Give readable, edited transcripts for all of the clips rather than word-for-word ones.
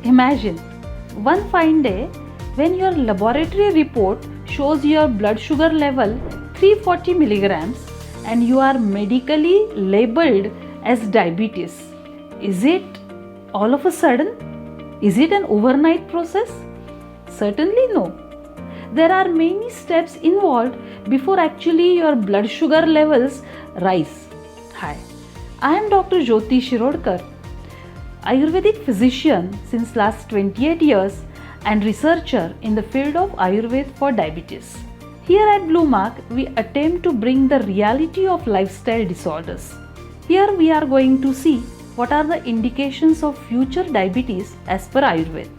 Imagine one fine day when your laboratory report shows your blood sugar level 340 milligrams and you are medically labeled as diabetes. Is it all of a sudden? Is it an overnight process? Certainly no. There are many steps involved before actually your blood sugar levels rise. Hi, I am Dr. Jyoti Shirodkar, Ayurvedic physician since last 28 years and researcher in the field of Ayurveda for diabetes. Here at Blue Mark, we attempt to bring the reality of lifestyle disorders. Here we are going to see what are the indications of future diabetes as per Ayurveda.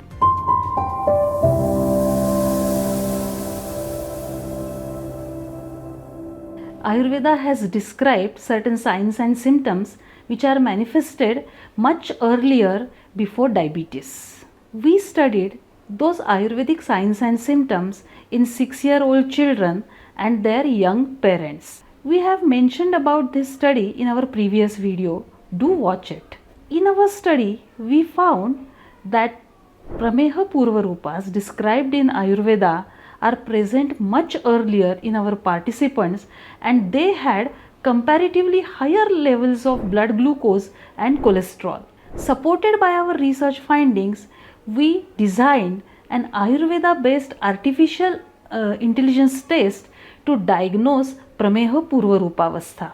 Ayurveda has described certain signs and symptoms which are manifested much earlier before diabetes. We studied those Ayurvedic signs and symptoms in 6-year-old children and their young parents. We have mentioned about this study in our previous video. Do watch it. In our study, we found that Prameha Purvarupas described in Ayurveda are present much earlier in our participants and they had comparatively higher levels of blood glucose and cholesterol. Supported by our research findings, we designed an Ayurveda based artificial intelligence test to diagnose Prameha Purvarupavastha.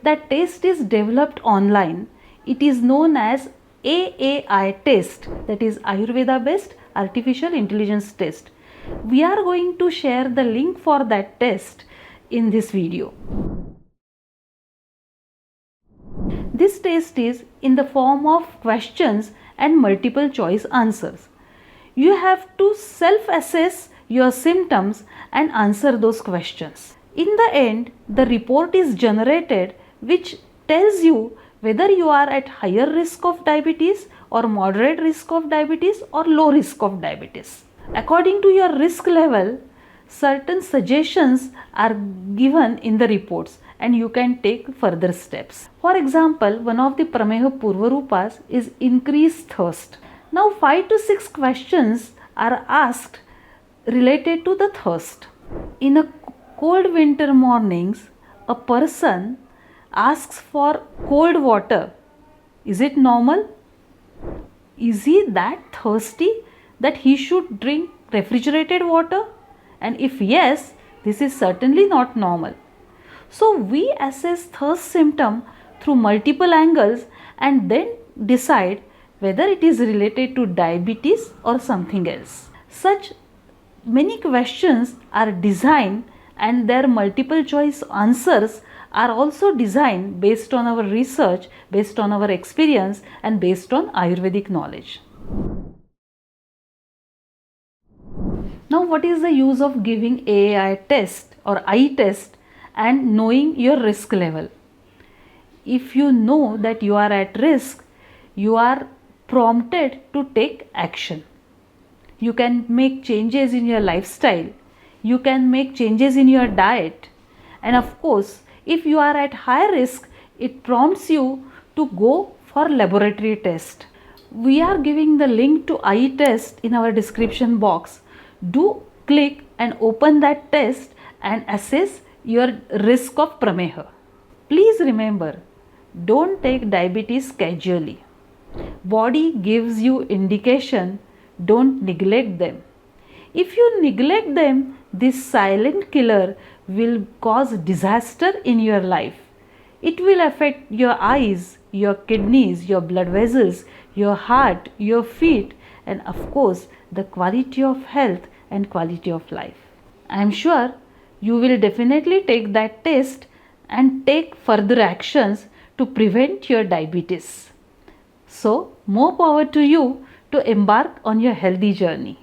That test is developed online. It is known as AAI test, that is Ayurveda based artificial intelligence test. We are going to share the link for that test in this video. This test is in the form of questions and multiple choice answers. You have to self-assess your symptoms and answer those questions. In the end, the report is generated which tells you whether you are at higher risk of diabetes or moderate risk of diabetes or low risk of diabetes. According to your risk level, certain suggestions are given in the reports and you can take further steps. For example, one of the Prameha Purvarupas is increased thirst. Now 5 to 6 questions are asked related to the thirst. In a cold winter mornings, a person asks for cold water. Is it normal? Is he that thirsty that he should drink refrigerated water? And if yes, this is certainly not normal. So we assess thirst symptom through multiple angles and then decide whether it is related to diabetes or something else. Such many questions are designed and their multiple choice answers are also designed based on our research, based on our experience and based on Ayurvedic knowledge. Now what is the use of giving AAI test or eye test and knowing your risk level? If you know that you are at risk, you are prompted to take action. You can make changes in your lifestyle. You can make changes in your diet. And of course, if you are at high risk, it prompts you to go for laboratory test. We are giving the link to eye test in our description box. Do click and open that test and assess your risk of Prameha. Please remember, don't take diabetes casually. Body gives you indication, don't neglect them. If you neglect them, this silent killer will cause disaster in your life. It will affect your eyes, your kidneys, your blood vessels, your heart, your feet, and of course the quality of health and quality of life. I am sure you will definitely take that test and take further actions to prevent your diabetes. So, more power to you to embark on your healthy journey.